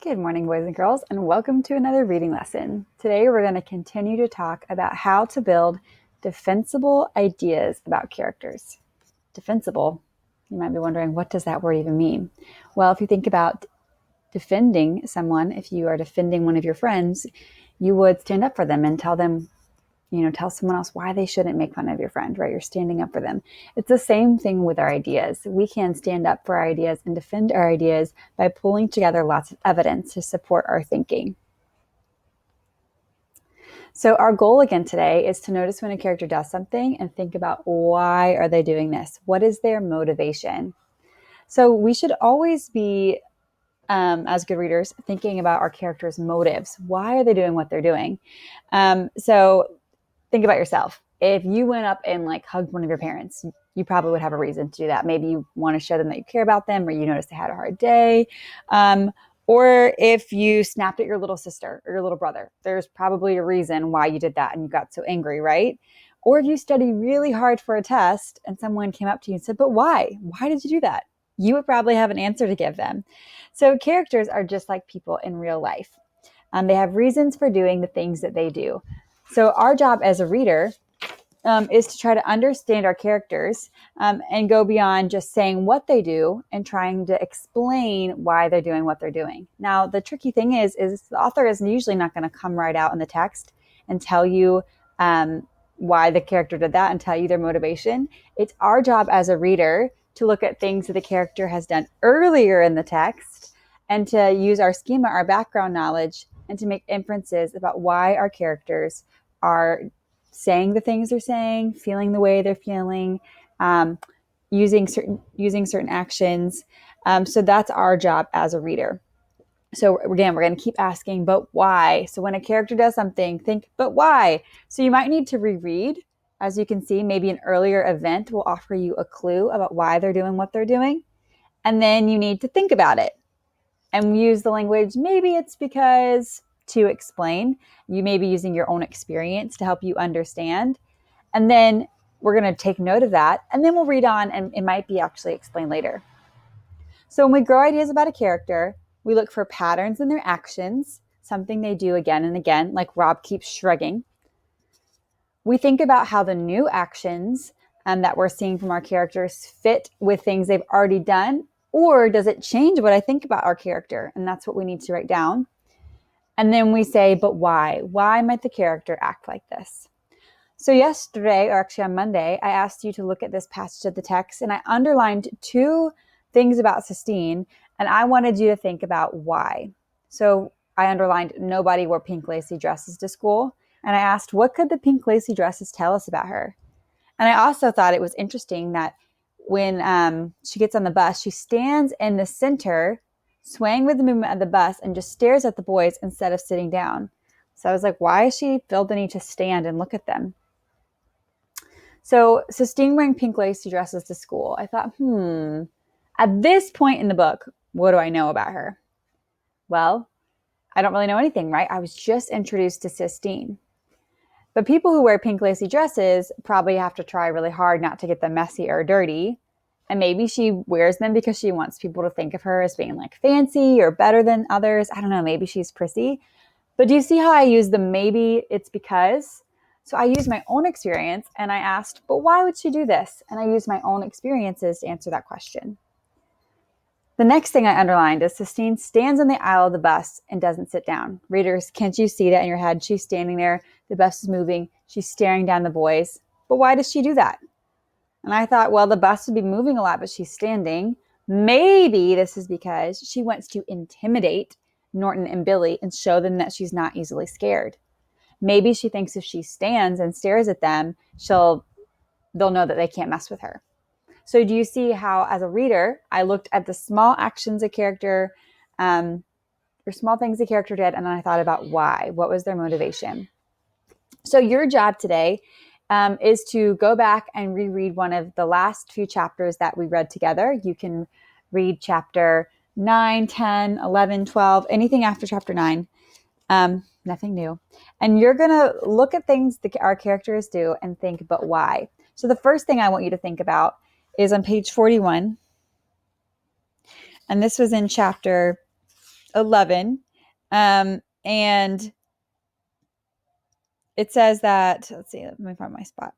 Good morning, boys and girls, and welcome to another reading lesson. Today we're going to continue to talk about how to build defensible ideas about characters. Defensible, you might be wondering, what does that word even mean? Well, if you think about defending someone, if you are defending one of your friends, you would stand up for them and tell them, tell someone else why they shouldn't make fun of your friend, right? You're standing up for them. It's the same thing with our ideas. We can stand up for our ideas and defend our ideas by pulling together lots of evidence to support our thinking. So our goal again today is to notice when a character does something and think about why are they doing this? What is their motivation? So we should always be, as good readers, thinking about our characters' motives. Why are they doing what they're doing? So think about yourself. If you went up and hugged one of your parents, you probably would have a reason to do that. Maybe you want to show them that you care about them, or you notice they had a hard day. Or if you snapped at your little sister or your little brother, there's probably a reason why you did that and you got so angry, right? Or if you study really hard for a test and someone came up to you and said, but why? Why did you do that? You would probably have an answer to give them. So characters are just like people in real life. They have reasons for doing the things that they do. So our job as a reader is to try to understand our characters and go beyond just saying what they do and trying to explain why they're doing what they're doing. Now, the tricky thing is the author is usually not going to come right out in the text and tell you why the character did that and tell you their motivation. It's our job as a reader to look at things that the character has done earlier in the text and to use our schema, our background knowledge, and to make inferences about why our characters are saying the things they're saying, feeling the way they're feeling, using certain actions. So that's our job as a reader. So again, we're going to keep asking, but why? So when a character does something, think, but why? So you might need to reread. As you can see, maybe an earlier event will offer you a clue about why they're doing what they're doing. And then you need to think about it and use the language. Maybe it's because to explain. You may be using your own experience to help you understand. And then we're going to take note of that. And then we'll read on and it might be actually explained later. So when we grow ideas about a character, we look for patterns in their actions, something they do again and again, like Rob keeps shrugging. We think about how the new actions that we're seeing from our characters fit with things they've already done, or does it change what I think about our character? And that's what we need to write down. And then we say, but why? Why might the character act like this? So yesterday, or actually on Monday, I asked you to look at this passage of the text and I underlined 2 things about Sistine and I wanted you to think about why. So I underlined nobody wore pink lacy dresses to school. And I asked, what could the pink lacy dresses tell us about her? And I also thought it was interesting that when she gets on the bus, she stands in the center, swaying with the movement of the bus and just stares at the boys instead of sitting down. So I was like, why is she felt the need to stand and look at them? So Sistine wearing pink lacy dresses to school. I thought, at this point in the book, what do I know about her? Well, I don't really know anything, right? I was just introduced to Sistine. But people who wear pink lacy dresses probably have to try really hard not to get them messy or dirty. And maybe she wears them because she wants people to think of her as being fancy or better than others. I don't know, maybe she's prissy. But do you see how I use the maybe it's because? So I used my own experience and I asked, but why would she do this? And I used my own experiences to answer that question. The next thing I underlined is Sistine stands in the aisle of the bus and doesn't sit down. Readers, can't you see that in your head? She's standing there. The bus is moving. She's staring down the boys. But why does she do that? And I thought, well, the bus would be moving a lot, but she's standing. Maybe this is because she wants to intimidate Norton and Billy and show them that she's not easily scared. Maybe she thinks if she stands and stares at them, they'll know that they can't mess with her. So do you see how, as a reader, I looked at the small actions a character, or small things the character did, and then I thought about why. What was their motivation? So your job today is to go back and reread one of the last few chapters that we read together. You can read chapter 9, 10, 11, 12, anything after chapter 9. Nothing new. And you're going to look at things that our characters do and think, but why? So the first thing I want you to think about is on page 41. And this was in chapter 11. And it says that, let's see, let me find my spot.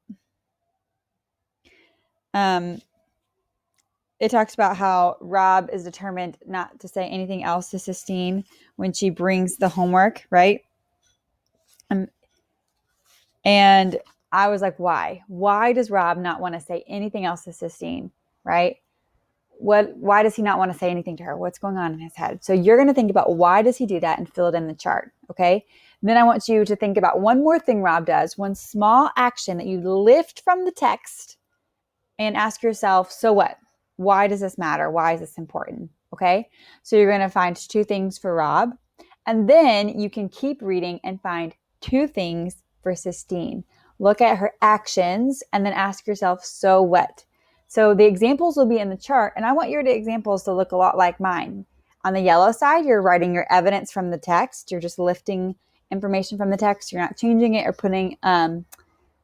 It talks about how Rob is determined not to say anything else to Sistine when she brings the homework, right? And I was like, why? Why does Rob not want to say anything else to Sistine, right? Why does he not want to say anything to her? What's going on in his head? So you're going to think about why does he do that and fill it in the chart, okay? And then I want you to think about one more thing Rob does, one small action that you lift from the text and ask yourself, so what? Why does this matter? Why is this important? Okay? So you're going to find 2 things for Rob, and then you can keep reading and find 2 things for Sistine. Look at her actions and then ask yourself, so what? So the examples will be in the chart, and I want your examples to look a lot like mine. On the yellow side, you're writing your evidence from the text. You're just lifting information from the text. You're not changing it or putting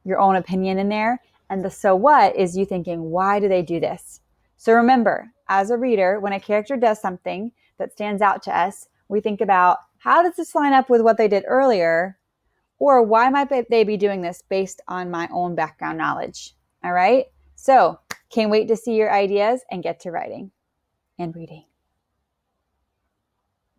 your own opinion in there. And the so what is you thinking, why do they do this? So remember, as a reader, when a character does something that stands out to us, we think about, how does this line up with what they did earlier? Or why might they be doing this based on my own background knowledge? All right. So can't wait to see your ideas and get to writing and reading.